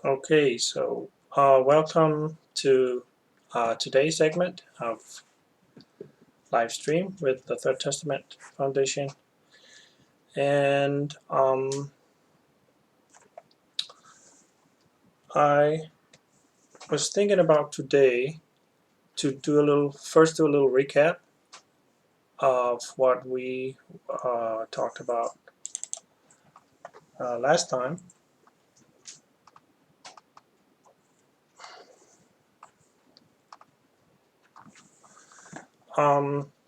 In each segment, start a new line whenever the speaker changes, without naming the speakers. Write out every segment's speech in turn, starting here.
Okay, so welcome to today's segment of live stream with the Third Testament Foundation. And I was thinking about today to do first do a little recap of what we talked about last time.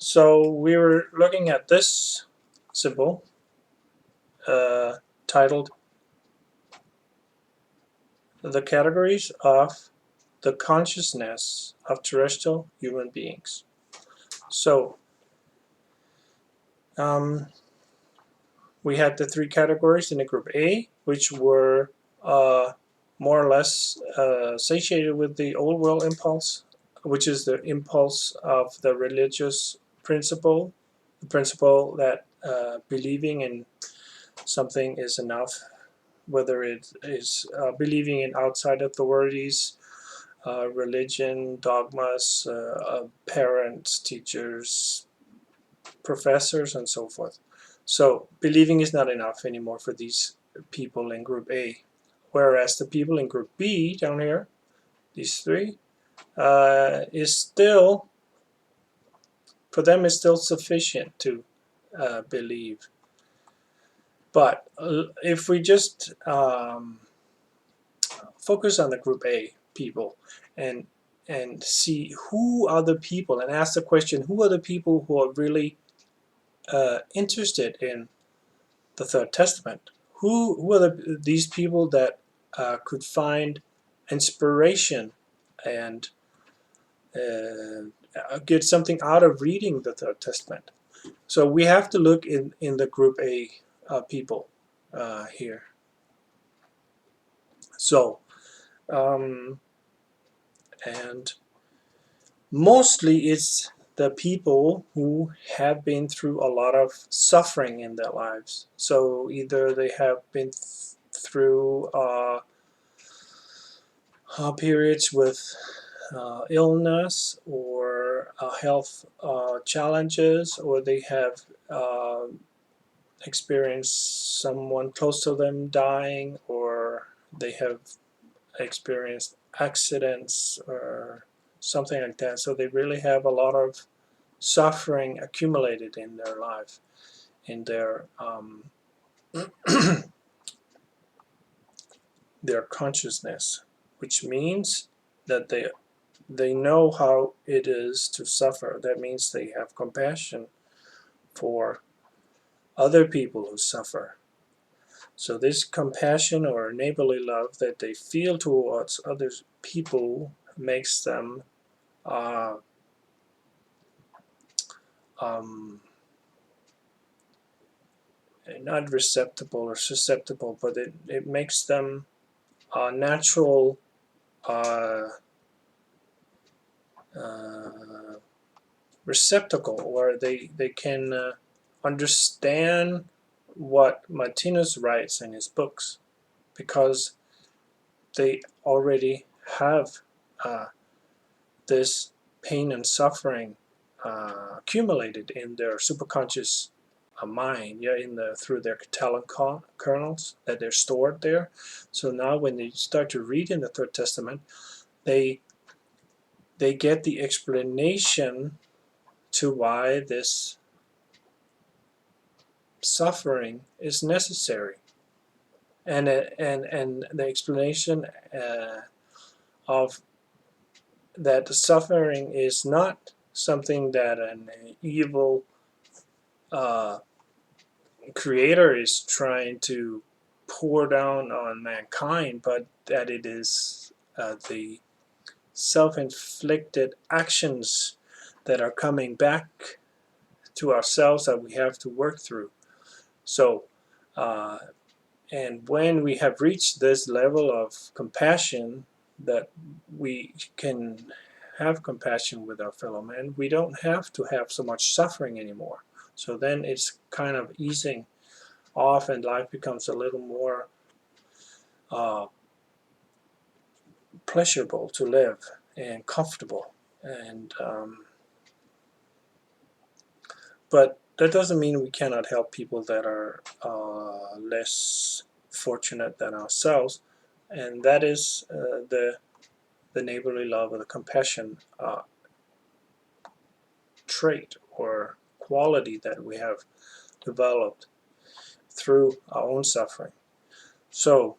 So we were looking at this symbol titled "The Categories of the Consciousness of Terrestrial Human Beings." So we had the three categories in the group A, which were more or less satiated with the old world impulse, which is the impulse of the religious principle, the principle that believing in something is enough, whether it is believing in outside authorities, religion, dogmas, parents, teachers, professors, and so forth. So believing is not enough anymore for these people in group A, whereas the people in group B down here, these three, is still, for them it's still sufficient to believe. But if we just focus on the group A people and see who are the people and ask the question, who are the people who are really interested in the Third Testament? Who are these people that could find inspiration and get something out of reading the Third Testament? So we have to look in the group A people here. So and mostly it's the people who have been through a lot of suffering in their lives. So either they have been through periods with illness or health challenges, or they have experienced someone close to them dying, or they have experienced accidents or something like that. So they really have a lot of suffering accumulated in their life, in their their consciousness, which means that they know how it is to suffer. That means they have compassion for other people who suffer. So this compassion or neighborly love that they feel towards other people makes them not receptible or susceptible, but it makes them natural receptacle, where they can understand what Martinez writes in his books, because they already have this pain and suffering accumulated in their superconscious mind, through their talent kernels that they're stored there. So now when they start to read in the Third Testament, they get the explanation to why this suffering is necessary, and the explanation of that the suffering is not something that an evil creator is trying to pour down on mankind, but that it is the self-inflicted actions that are coming back to ourselves that we have to work through. So and when we have reached this level of compassion, that we can have compassion with our fellow man, we don't have to have so much suffering anymore. So then it's kind of easing off, and life becomes a little more pleasurable to live and comfortable. And but that doesn't mean we cannot help people that are less fortunate than ourselves, and that is the neighborly love or the compassion trait or quality that we have developed through our own suffering. So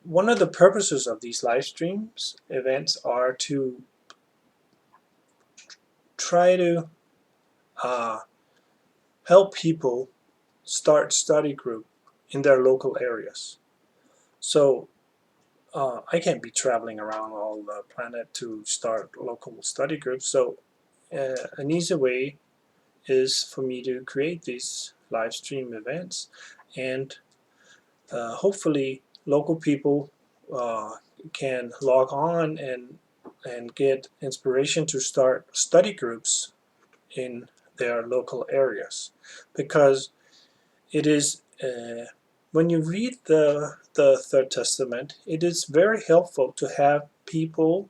one of the purposes of these live streams events are to try to help people start study group in their local areas. So I can't be traveling around all the planet to start local study groups. So an easy way is for me to create these live stream events, and hopefully local people can log on and get inspiration to start study groups in their local areas, because it is when you read the Third Testament, it is very helpful to have people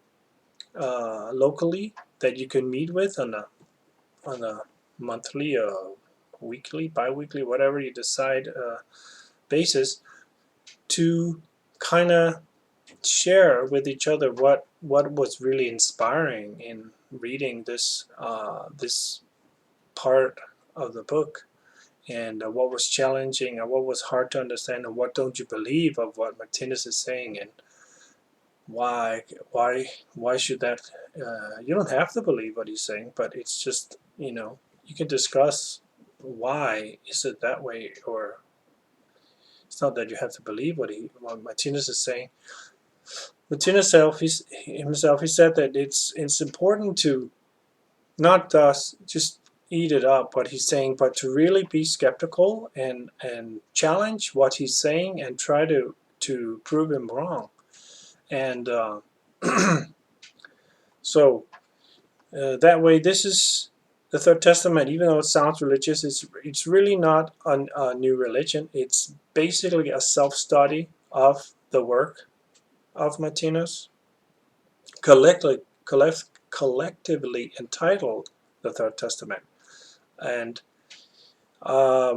locally that you can meet with on a monthly, weekly, bi-weekly, whatever you decide basis, to kind of share with each other what was really inspiring in reading this part of the book, and what was challenging and what was hard to understand, and what don't you believe of what Martinez is saying, and why why should that you don't have to believe what he's saying, but it's just, you can discuss why is it that way, or it's not that you have to believe what Martinez is saying. Martinez himself, he said that it's important to not just eat it up what he's saying, but to really be skeptical and challenge what he's saying and try to prove him wrong. And so that way, this is the Third Testament. Even though it sounds religious, it's really not a new religion. It's basically a self-study of the work of Martinez, collectively entitled the Third Testament. And I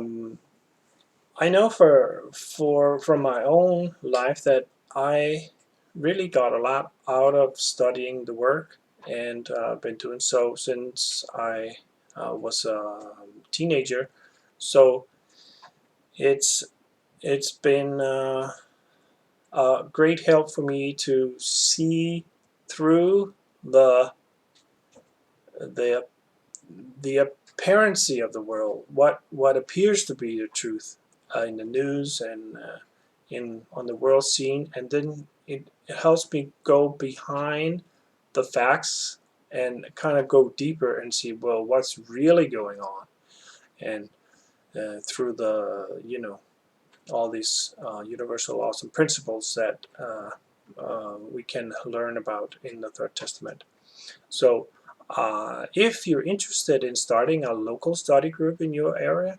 know from my own life that I really got a lot out of studying the work, and been doing so since I was a teenager. So it's been a great help for me to see through the the apparency of the world, what appears to be the truth in the news and in on the world scene, and then it helps me go behind the facts and kind of go deeper and see, well, what's really going on, and through the all these universal laws and principles that we can learn about in the Third Testament. So if you're interested in starting a local study group in your area,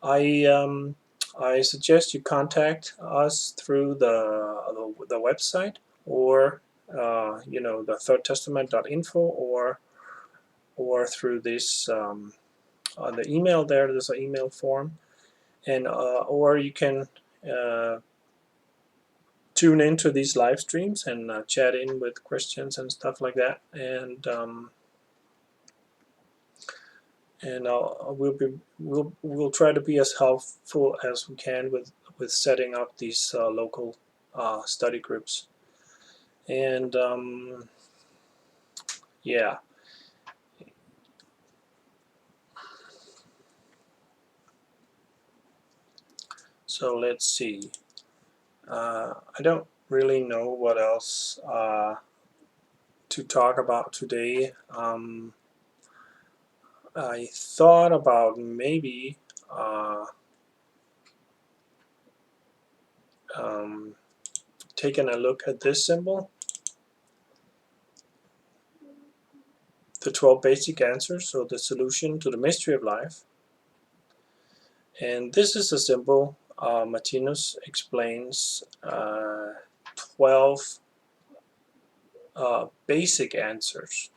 I suggest you contact us through the website, or the thirdtestament.info, or through this on the email. There's an email form, and or you can tune into these live streams and chat in with questions and stuff like that, and we'll try to be as helpful as we can with setting up these local study groups. And yeah, so let's see. I don't really know what else to talk about today. I thought about maybe taking a look at this symbol, the 12 basic answers, or the solution to the mystery of life. And this is a symbol Martinus explains 12 basic answers.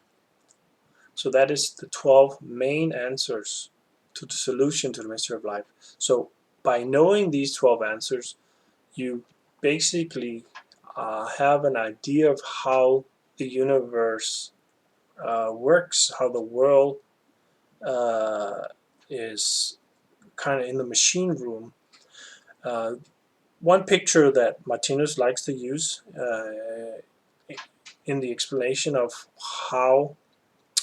So that is the 12 main answers to the solution to the mystery of life. So by knowing these 12 answers, you basically have an idea of how the universe works, how the world is kind of in the machine room. One picture that Martinus likes to use in the explanation of how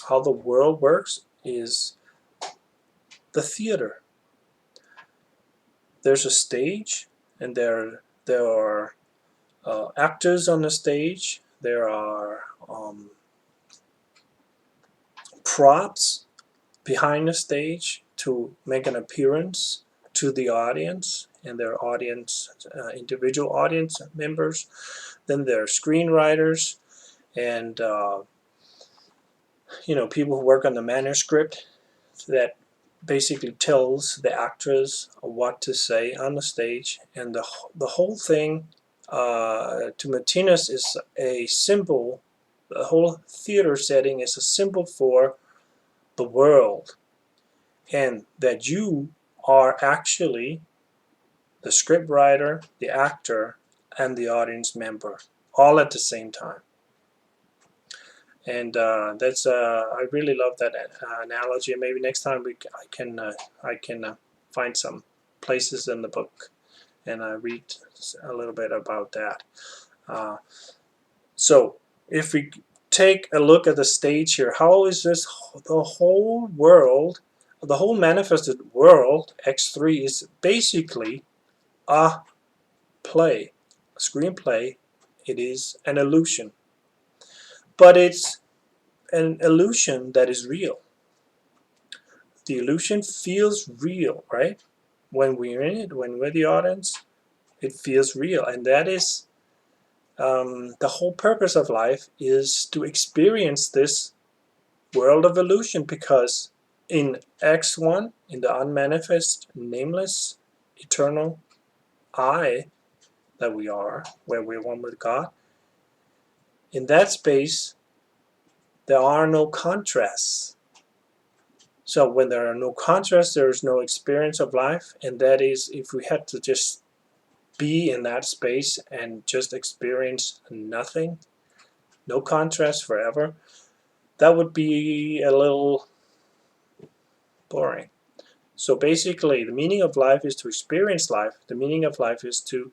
the world works is the theater. There's a stage, and there are actors on the stage. There are props behind the stage to make an appearance to the audience, and their audience, individual audience members. Then there are screenwriters and people who work on the manuscript that basically tells the actors what to say on the stage, and the whole thing to Martinus is a symbol. The whole theater setting is a symbol for the world, and that you are actually the scriptwriter, the actor, and the audience member, all at the same time. And that's I really love that analogy. Maybe next time I can find some places in the book and read a little bit about that. So if we take a look at the stage here, how is this the whole world, the whole manifested world, X3, is basically a play, a screenplay. It is an illusion, but it's an illusion that is real. The illusion feels real, right? When we're in it, when we're the audience, it feels real, and that is the whole purpose of life, is to experience this world of illusion, because in X1, in the unmanifest, nameless, eternal I that we are, where we're one with God, in that space there are no contrasts. So when there are no contrasts, there is no experience of life, and that is, if we had to just be in that space and just experience nothing, no contrast forever, that would be a little boring. So basically, the meaning of life is to experience life. The meaning of life is to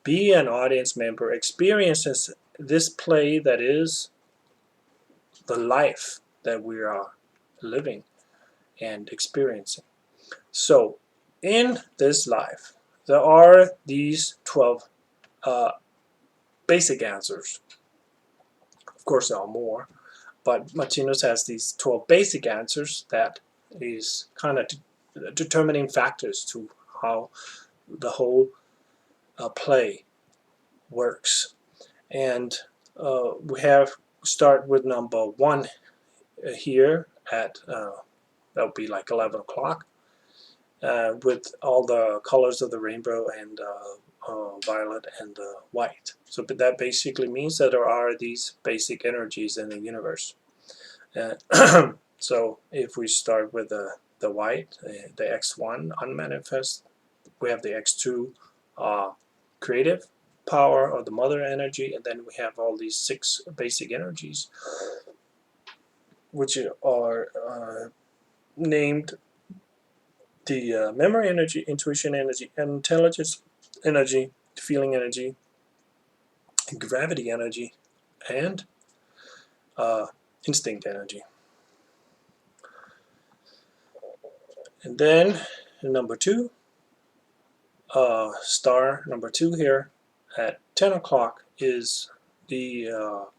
be an audience member, experience this play that is the life that we are living and experiencing. So in this life, there are these 12 basic answers. Of course, there are more, but Martinus has these 12 basic answers that is kind of determining factors to how the whole play works. And we have start with number 1 here at that would be like 11 o'clock with all the colors of the rainbow and violet and white. So but that basically means that there are these basic energies in the universe. So if we start with the white, the X1 unmanifest, we have the X2 creative power, or the mother energy, and then we have all these 6 basic energies, which are named the memory energy, intuition energy, intelligence energy, feeling energy, gravity energy, and instinct energy. And then number 2, star number 2 here at 10 o'clock is the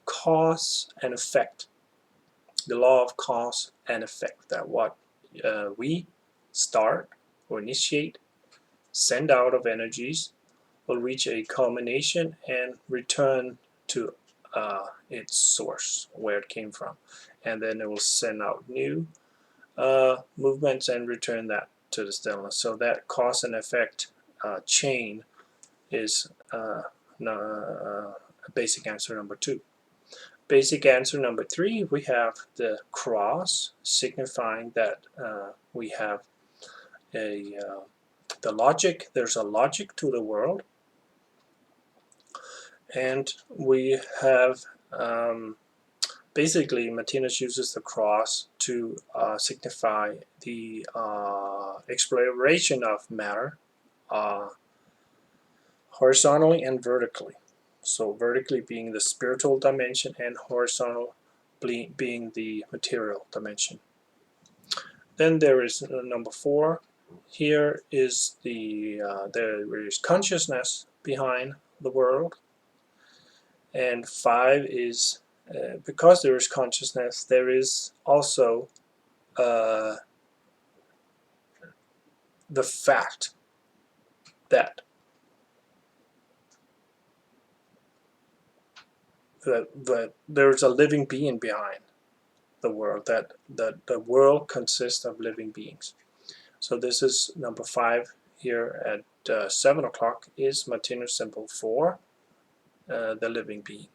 cause and effect, the law of cause and effect, that what we start or initiate, send out of energies, will reach a culmination and return to its source, where it came from, and then it will send out new movements and return that to the stillness. So that cause and effect chain is basic answer number 2. Basic answer number 3, we have the cross, signifying that we have the logic. There's a logic to the world, and we have basically Martinez uses the cross to signify the exploration of matter horizontally and vertically. So vertically being the spiritual dimension and horizontal being the material dimension. Then there is number 4. Here is there is consciousness behind the world. And 5 is because there is consciousness, there is also the fact that there's a living being behind the world, that the world consists of living beings. So this is number 5 here at 7 o'clock is Martinez symbol for the living being.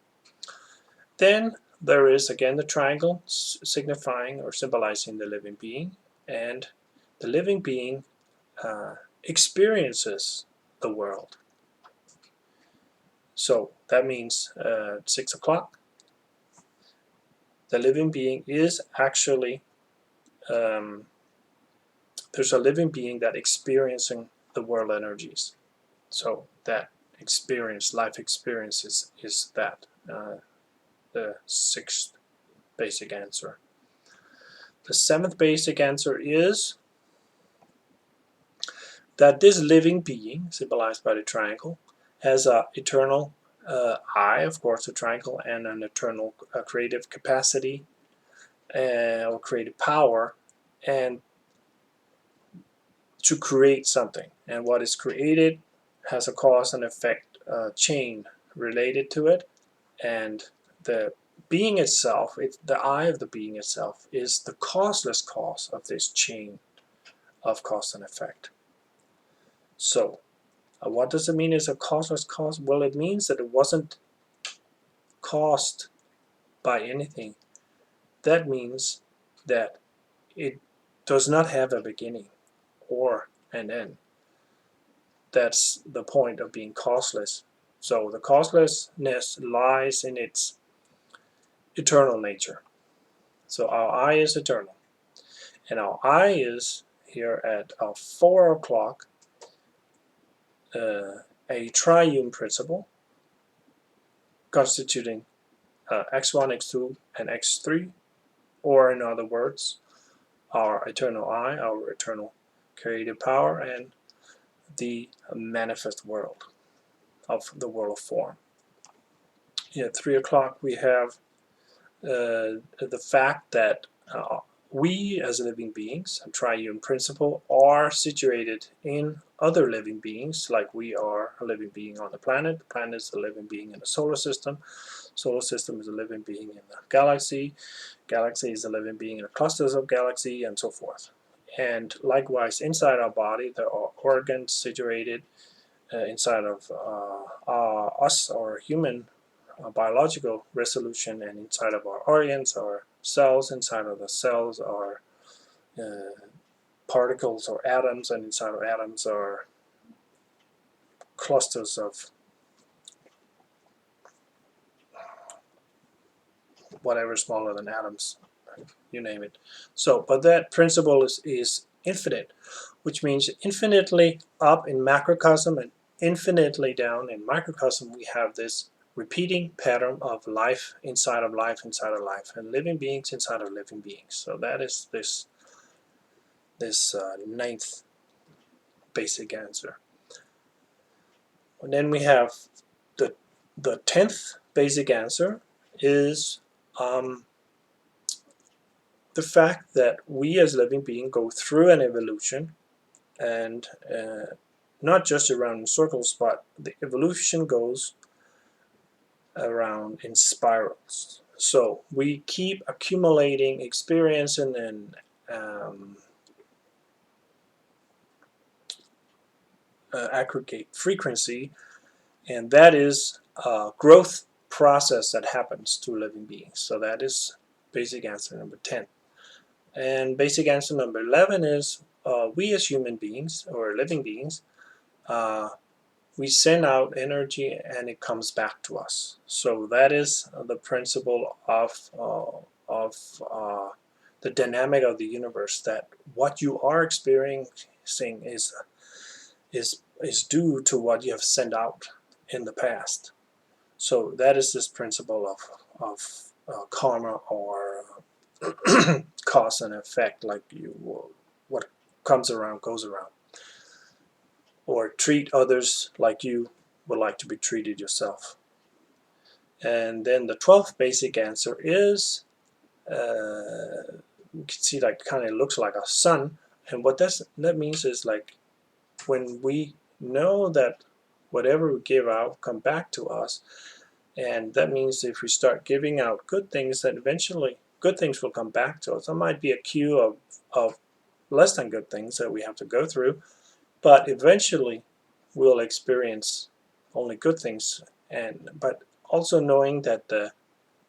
Then there is again the triangle signifying or symbolizing the living being, and the living being experiences the world. So that means 6 o'clock, the living being is actually there's a living being that experiencing the world energies. So that experience, life experience is that the 6th basic answer. The 7th basic answer is that this living being, symbolized by the triangle, has an eternal I, of course, the triangle, and an eternal creative capacity or creative power, and to create something. And what is created has a cause and effect chain related to it, and the being itself, the I of the being itself, is the causeless cause of this chain of cause and effect. So what does it mean is a causeless cause? Well, it means that it wasn't caused by anything. That means that it does not have a beginning or an end. That's the point of being causeless. So the causelessness lies in its eternal nature. So our I is eternal, and our I is here at 4 o'clock a triune principle constituting x1, x2, and x3, or in other words, our eternal I, our eternal creative power, and the manifest world of the world of form. At 3 o'clock we have the fact that we as living beings, a triune principle, are situated in other living beings, like we are a living being on the planet. The planet is a living being in the solar system. Solar system is a living being in the galaxy. Galaxy is a living being in the clusters of galaxy, and so forth. And likewise, inside our body, there are organs situated inside of us, or human biological resolution, and inside of our organs are cells, inside of the cells are particles or atoms, and inside of atoms are clusters of whatever smaller than atoms, you name it. So, but that principle is infinite, which means infinitely up in macrocosm and infinitely down in microcosm. We have this repeating pattern of life inside of life inside of life, and living beings inside of living beings. So that is this 9th basic answer. And then we have the 10th basic answer is the fact that we as living beings go through an evolution, and not just around in circles, but the evolution goes around in spirals. So we keep accumulating experience and aggregate frequency, and that is a growth process that happens to living beings. So that is basic answer number 10. And basic answer number 11 is we as human beings or living beings, we send out energy and it comes back to us. So that is the principle of the dynamic of the universe, that what you are experiencing is due to what you have sent out in the past. So that is this principle of karma, or cause and effect, like what comes around goes around. Or treat others like you would like to be treated yourself. And then the 12th basic answer is, you can see that kind of looks like a sun. And what that means is, like, when we know that whatever we give out come back to us, and that means if we start giving out good things, then eventually good things will come back to us. There might be a queue of less than good things that we have to go through, but eventually we'll experience only good things. But also knowing that the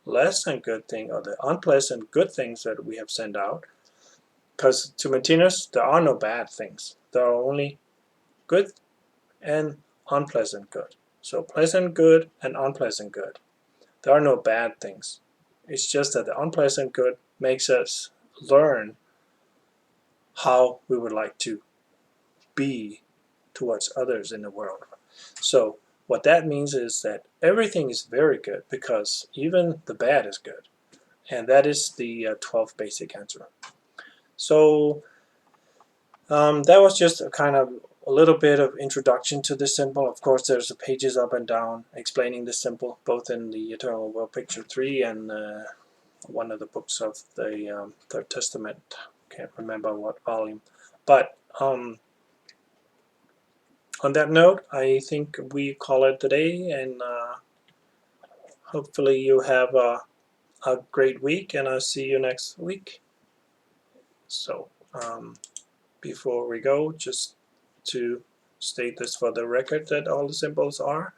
less than good thing, or the unpleasant good things that we have sent out, because to Martinez there are no bad things, there are only good and unpleasant good. So pleasant good and unpleasant good. There are no bad things. It's just that the unpleasant good makes us learn how we would like to be towards others in the world. So what that means is that everything is very good, because even the bad is good. And that is the 12th basic answer. So that was just a kind of a little bit of introduction to this symbol. Of course, there's pages up and down explaining this symbol, both in the Eternal World Picture 3 and one of the books of the Third Testament. Can't remember what volume. But on that note, I think we call it today, and hopefully you have a great week, and I'll see you next week. So before we go, just to state this for the record, that all the symbols are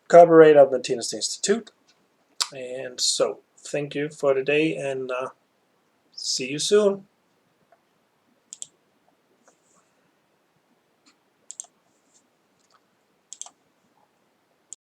copyright of Martinez Institute. And so thank you for today, and see you soon.